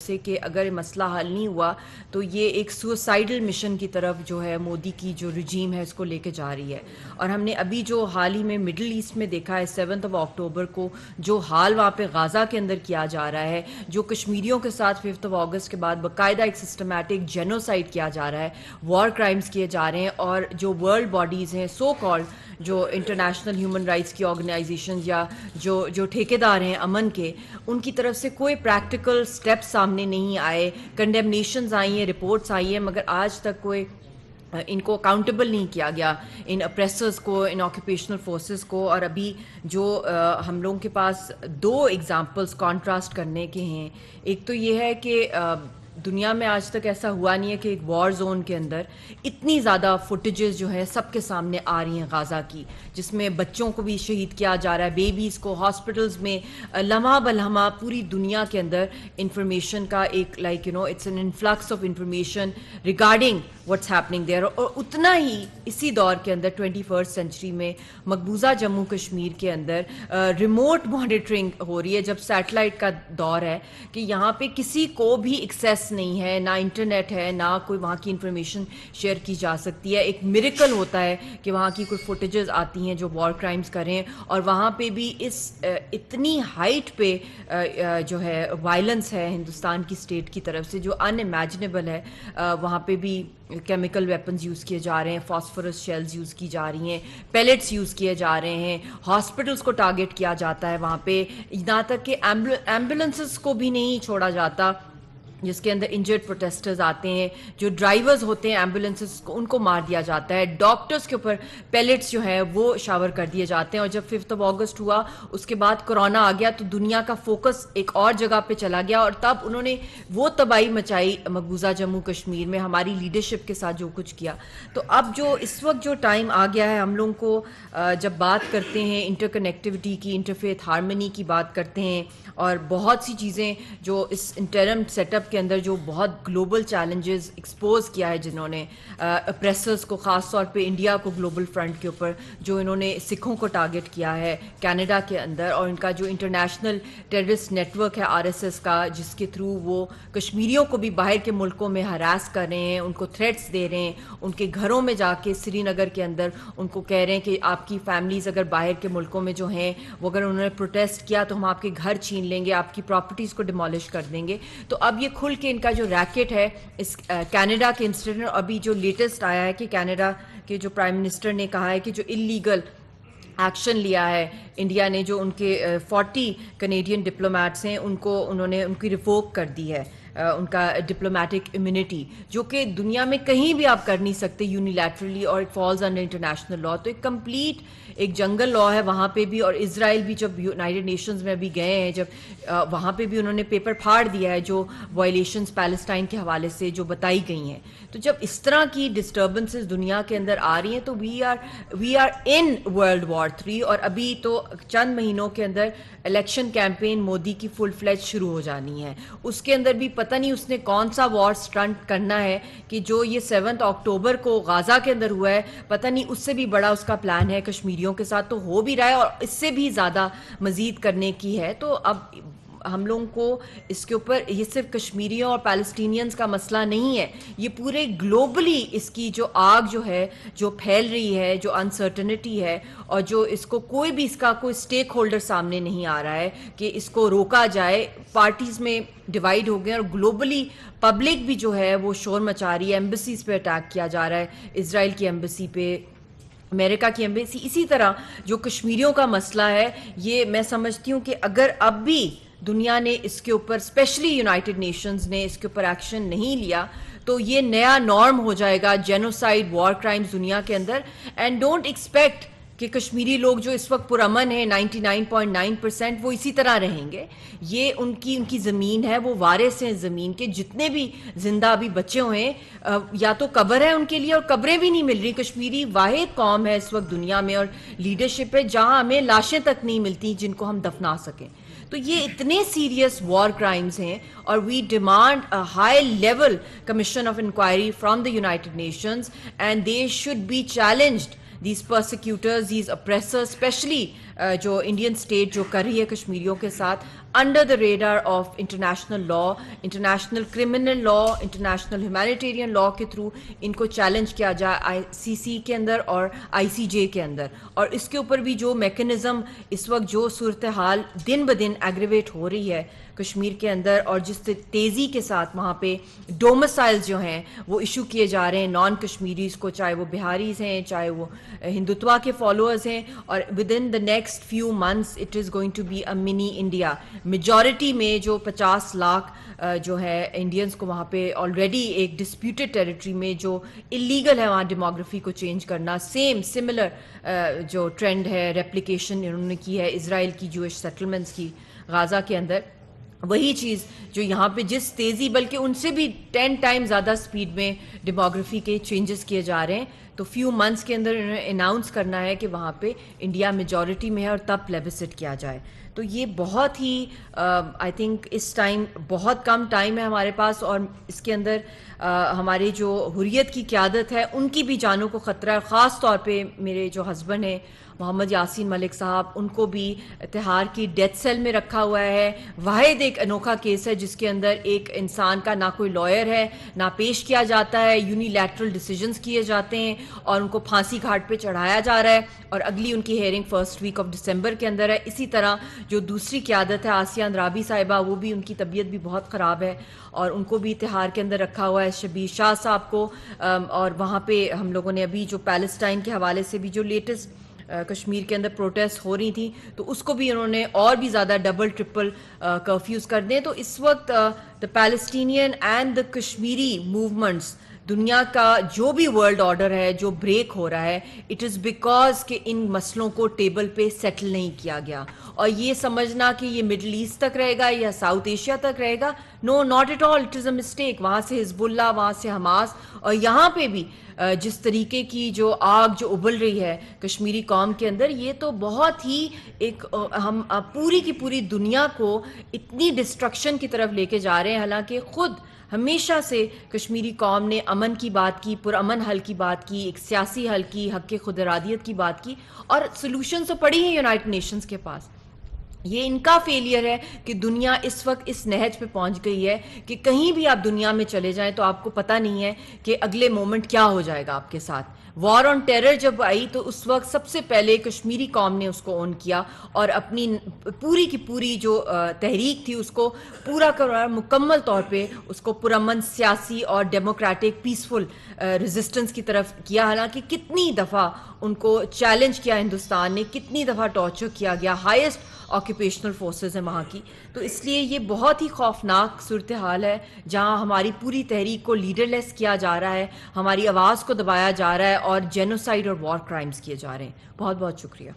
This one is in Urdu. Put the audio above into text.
سے کہ اگر مسئلہ حل نہیں ہوا تو یہ ایک سوسائڈل مشن کی طرف جو ہے مودی کی جو رجیم ہے اس کو لے کے جا رہی ہے. اور ہم نے ابھی جو حال ہی میں مڈل ایسٹ میں دیکھا ہے 7 اکتوبر کو جو حال وہاں پہ غازہ کے اندر کیا جا رہا ہے, جو کشمیریوں کے ساتھ 5 اگست کے بعد باقاعدہ ایک سسٹمیٹک جینوسائڈ کیا جا رہا ہے, وار کرائمز کیے جا رہے ہیں, اور جو ورلڈ باڈیز ہیں سو کالڈ جو انٹرنیشنل ہیومن رائٹس کی آرگنائزیشنز یا جو ٹھیکیدار ہیں امن کے, ان کی طرف سے کوئی پریکٹیکل سٹیپ سامنے نہیں آئے. کنڈیمنیشنز آئی ہیں, رپورٹس آئی ہیں, مگر آج تک کوئی ان کو اکاؤنٹیبل نہیں کیا گیا, ان اپریسرز کو, ان آکوپیشنل فورسز کو. اور ابھی جو ہم لوگوں کے پاس 2 ایگزامپلس کانٹراسٹ کرنے کے ہیں. ایک تو یہ ہے کہ دنیا میں آج تک ایسا ہوا نہیں ہے کہ ایک وار زون کے اندر اتنی زیادہ فوٹیجز جو ہیں سب کے سامنے آ رہی ہیں غازہ کی, جس میں بچوں کو بھی شہید کیا جا رہا ہے, بیبیز کو ہاسپٹلز میں لمحہ بلمحہ پوری دنیا کے اندر انفارمیشن کا ایک it's an influx of information regarding what's happening there. اور اتنا ہی اسی دور کے اندر 21 سینچری میں مقبوضہ جموں کشمیر کے اندر ریموٹ مانیٹرنگ ہو رہی ہے, جب سیٹلائٹ کا دور ہے کہ یہاں پہ کسی کو بھی ایکسیس نہیں ہے, نہ انٹرنیٹ ہے, نہ کوئی وہاں کی انفارمیشن شیئر کی جا سکتی ہے. ایک میریکل ہوتا ہے کہ وہاں کی کوئی فوٹیجز آتی ہیں جو وار کرائمز کریں, اور وہاں پہ بھی اس اتنی ہائٹ پہ جو ہے وائلنس ہے ہندوستان کی اسٹیٹ کی طرف سے جو ان امیجنیبل ہے. وہاں پہ بھی کیمیکل ویپنز یوز کیے جا رہے ہیں, فاسفورس شیلز یوز کی جا رہی ہیں, پیلٹس یوز کیے جا رہے ہیں, ہاسپٹلس کو ٹارگٹ کیا جاتا ہے وہاں پہ, یہاں تک کہ ایمبولینسز کو بھی نہیں چھوڑا جاتا جس کے اندر انجرڈ پروٹیسٹرز آتے ہیں. جو ڈرائیورز ہوتے ہیں ایمبولینسز کو ان کو مار دیا جاتا ہے, ڈاکٹرز کے اوپر پیلٹس جو ہیں وہ شاور کر دیے جاتے ہیں. اور جب 5 اگست ہوا اس کے بعد کرونا آ گیا تو دنیا کا فوکس ایک اور جگہ پہ چلا گیا, اور تب انہوں نے وہ تباہی مچائی مقبوضہ جموں کشمیر میں ہماری لیڈرشپ کے ساتھ جو کچھ کیا. تو اب جو اس وقت جو ٹائم آ گیا ہے, ہم لوگوں کو جب بات کرتے ہیں انٹر کنیکٹیوٹی کی, انٹرفیتھ ہارمنی کی بات کرتے ہیں, اور بہت سی چیزیں جو اس انٹرم سیٹ اپ کے اندر جو بہت گلوبل چیلنجز ایکسپوز کیا ہے جنہوں نے اپریسرز کو, خاص طور پہ انڈیا کو گلوبل فرنٹ کے اوپر, جو انہوں نے سکھوں کو ٹارگٹ کیا ہے کینیڈا کے اندر, اور ان کا جو انٹرنیشنل ٹیررسٹ نیٹ ورک ہے RSS کا, جس کے تھرو وہ کشمیریوں کو بھی باہر کے ملکوں میں ہراس کر رہے ہیں, ان کو تھریٹس دے رہے ہیں, ان کے گھروں میں جا کے سری نگر کے اندر ان کو کہہ رہے ہیں کہ آپ کی فیملیز اگر باہر کے ملکوں میں جو ہیں وہ اگر انہوں نے پروٹیسٹ کیا تو ہم آپ کے گھر چھین لیں گے, آپ کی پراپرٹیز کو ڈیمالش کر دیں گے. تو اب یہ کھل کے ان کا جو ریکٹ ہے اس کینیڈا کے انسٹنٹ, ابھی جو لیٹسٹ آیا ہے کہ کینیڈا کے جو پرائم منسٹر نے کہا ہے کہ جو انلیگل ایکشن لیا ہے انڈیا نے, جو ان کے 40 کینیڈین ڈپلومیٹس ہیں ان کو انہوں نے ان کی ریووک کر دی ہے ان کا ڈپلومیٹک امیونٹی, جو کہ دنیا میں کہیں بھی آپ کر نہیں سکتے یونیلیٹرلی, اور it falls under international law. تو ایک کمپلیٹ ایک جنگل لا ہے وہاں پہ بھی. اور اسرائیل بھی جب یونائٹڈ نیشنز میں بھی گئے ہیں, جب وہاں پہ بھی انہوں نے پیپر پھاڑ دیا ہے جو وائلیشنز پیلسٹائن کے حوالے سے جو بتائی گئی ہیں. تو جب اس طرح کی ڈسٹربنسز دنیا کے اندر آ رہی ہیں تو we are in world war 3, اور ابھی تو چند مہینوں کے اندر الیکشن کیمپین مودی کی فل فلیج شروع ہو جانی ہے. اس کے اندر بھی پتہ نہیں اس نے کون سا وار سٹنٹ کرنا ہے کہ جو یہ 7 اکتوبر کو غازہ کے اندر ہوا ہے, پتہ نہیں اس سے بھی بڑا اس کا پلان ہے کشمیریوں کے ساتھ, تو ہو بھی رہا ہے, اور اس سے بھی زیادہ مزید کرنے کی ہے. تو اب ہم لوگوں کو اس کے اوپر یہ صرف کشمیریوں اور پیلسٹینینز کا مسئلہ نہیں ہے, یہ پورے گلوبلی اس کی جو آگ جو ہے جو پھیل رہی ہے, جو انسرٹنٹی ہے, اور جو اس کو کوئی بھی اس کا کوئی سٹیک ہولڈر سامنے نہیں آ رہا ہے کہ اس کو روکا جائے. پارٹیز میں ڈیوائیڈ ہو گئے, اور گلوبلی پبلک بھی جو ہے وہ شور مچا رہی ہے. ایمبیسیز پہ اٹیک کیا جا رہا ہے, اسرائیل کی ایمبیسی پہ, امریکہ کی ایمبیسی. اسی طرح جو کشمیریوں کا مسئلہ ہے, یہ میں سمجھتی ہوں کہ اگر اب بھی دنیا نے اس کے اوپر, اسپیشلی یونائٹڈ نیشنز نے اس کے اوپر ایکشن نہیں لیا, تو یہ نیا نارم ہو جائے گا جینوسائڈ, وار کرائمز دنیا کے اندر. اینڈ ڈونٹ ایکسپیکٹ کہ کشمیری لوگ جو اس وقت پرامن ہیں 99.9% وہ اسی طرح رہیں گے. یہ ان کی زمین ہے, وہ وارث ہیں زمین کے. جتنے بھی زندہ ابھی بچے ہوئے ہیں یا تو قبر ہے ان کے لیے, اور قبریں بھی نہیں مل رہی. کشمیری واحد قوم ہے اس وقت دنیا میں, اور لیڈرشپ ہے جہاں ہمیں لاشیں تک نہیں ملتی جن کو ہم دفنا سکیں. تو یہ اتنے سیریس وار کرائمز ہیں, اور we demand high level commission of inquiry from the United Nations, and they should be challenged, these persecutors, these oppressors, especially جو انڈین اسٹیٹ جو کر رہی ہے کشمیریوں کے ساتھ under the radar of international law, international criminal law, international humanitarian law کے تھرو ان کو چیلنج کیا جائے آئی سی سی کے اندر اور آئی سی جے کے اندر. اور اس کے اوپر بھی جو میکنزم اس وقت جو صورتحال دن بدن ایگریویٹ ہو رہی ہے کشمیر کے اندر، اور جس تیزی کے ساتھ وہاں پہ ڈومسائلز جو ہیں وہ ایشو کیے جا رہے ہیں نان کشمیریز کو، چاہے وہ بہاریز ہیں، چاہے وہ ہندوتوا کے فالوورز ہیں، اور within the next few months it is going to be a mini India. Majority میں جو 50 لاکھ جو ہے انڈینس کو وہاں پہ آلریڈی ایک ڈسپیوٹڈ ٹیریٹری میں جو اللیگل ہے وہاں ڈیموگرافی کو چینج کرنا، سملر جو ٹرینڈ ہے ریپلیکیشن انہوں نے کی ہے اسرائیل کی جوش سیٹلمنٹس کی غازہ کے اندر، وہی چیز جو یہاں پہ جس تیزی بلکہ ان سے بھی 10 ٹائم زیادہ سپیڈ میں ڈیموگرافی کے چینجز کیے جا رہے ہیں. تو فیو منتھس کے اندر انہوں نے اناؤنس کرنا ہے کہ وہاں پہ انڈیا میجورٹی میں ہے اور تب پلیبسٹ کیا جائے. تو یہ بہت ہی آئی تھنک اس ٹائم بہت کم ٹائم ہے ہمارے پاس، اور اس کے اندر ہماری جو حریت کی قیادت ہے ان کی بھی جانوں کو خطرہ ہے. خاص طور پہ میرے جو ہسبینڈ ہیں محمد یاسین ملک صاحب، ان کو بھی تہاڑ کی ڈیتھ سیل میں رکھا ہوا ہے. واحد ایک انوکھا کیس ہے جس کے اندر ایک انسان کا نہ کوئی لائر ہے، نہ پیش کیا جاتا ہے، یونیلیٹرل ڈیسیجنز کیے جاتے ہیں اور ان کو پھانسی گھاٹ پہ چڑھایا جا رہا ہے، اور اگلی ان کی hearing first week of December کے اندر ہے. اسی طرح جو دوسری قیادت ہے آسیہ اندرابی صاحبہ، وہ بھی ان کی طبیعت بھی بہت خراب ہے اور ان کو بھی تہاڑ کے اندر رکھا ہوا ہے. شبیر شاہ صاحب کو، اور وہاں پہ ہم لوگوں نے ابھی جو پیلسٹائن کے حوالے سے بھی جو لیٹسٹ کشمیر کے اندر پروٹیسٹ ہو رہی تھیں تو اس کو بھی انہوں نے اور بھی زیادہ ڈبل ٹرپل کرفیوز کر دیں. تو اس وقت the Palestinian and the Kashmiri movements, دنیا کا جو بھی ورلڈ آرڈر ہے جو بریک ہو رہا ہے، اٹ از بیکاز کہ ان مسئلوں کو ٹیبل پہ سیٹل نہیں کیا گیا. اور یہ سمجھنا کہ یہ مڈل ایسٹ تک رہے گا یا ساؤتھ ایشیا تک رہے گا، no not at all, it is a mistake. وہاں سے حزب اللہ، وہاں سے حماس، اور یہاں پہ بھی جس طریقے کی جو آگ جو ابل رہی ہے کشمیری قوم کے اندر، یہ تو بہت ہی ایک ہم پوری کی پوری دنیا کو اتنی ڈسٹرکشن کی طرف لے کے جا رہے ہیں. حالانکہ خود ہمیشہ سے کشمیری قوم نے امن کی بات کی، پرامن حل کی بات کی، ایک سیاسی حل کی، حق خود ارادیت کی بات کی، اور سلوشنز تو پڑی ہیں یونائٹڈ نیشنز کے پاس. یہ ان کا فیلئر ہے کہ دنیا اس وقت اس نہج پہ پہنچ گئی ہے کہ کہیں بھی آپ دنیا میں چلے جائیں تو آپ کو پتہ نہیں ہے کہ اگلے مومنٹ کیا ہو جائے گا آپ کے ساتھ. وار آن ٹیرر جب آئی تو اس وقت سب سے پہلے کشمیری قوم نے اس کو اون کیا اور اپنی پوری کی پوری جو تحریک تھی اس کو پورا کرا، مکمل طور پہ اس کو پرامن سیاسی اور ڈیموکریٹک پیسفل ریزسٹنس کی طرف کیا. حالانکہ کتنی دفعہ ان کو چیلنج کیا ہندوستان نے، کتنی دفعہ ٹارچر کیا گیا، ہائیسٹ آکوپیشنل فورسز ہیں وہاں کی. تو اس لیے یہ بہت ہی خوفناک صورتحال ہے جہاں ہماری پوری تحریک کو لیڈر لیس کیا جا رہا ہے، ہماری آواز کو دبایا جا رہا ہے اور جینوسائیڈ اور وار کرائمز کیے جا رہے ہیں. بہت بہت شکریہ.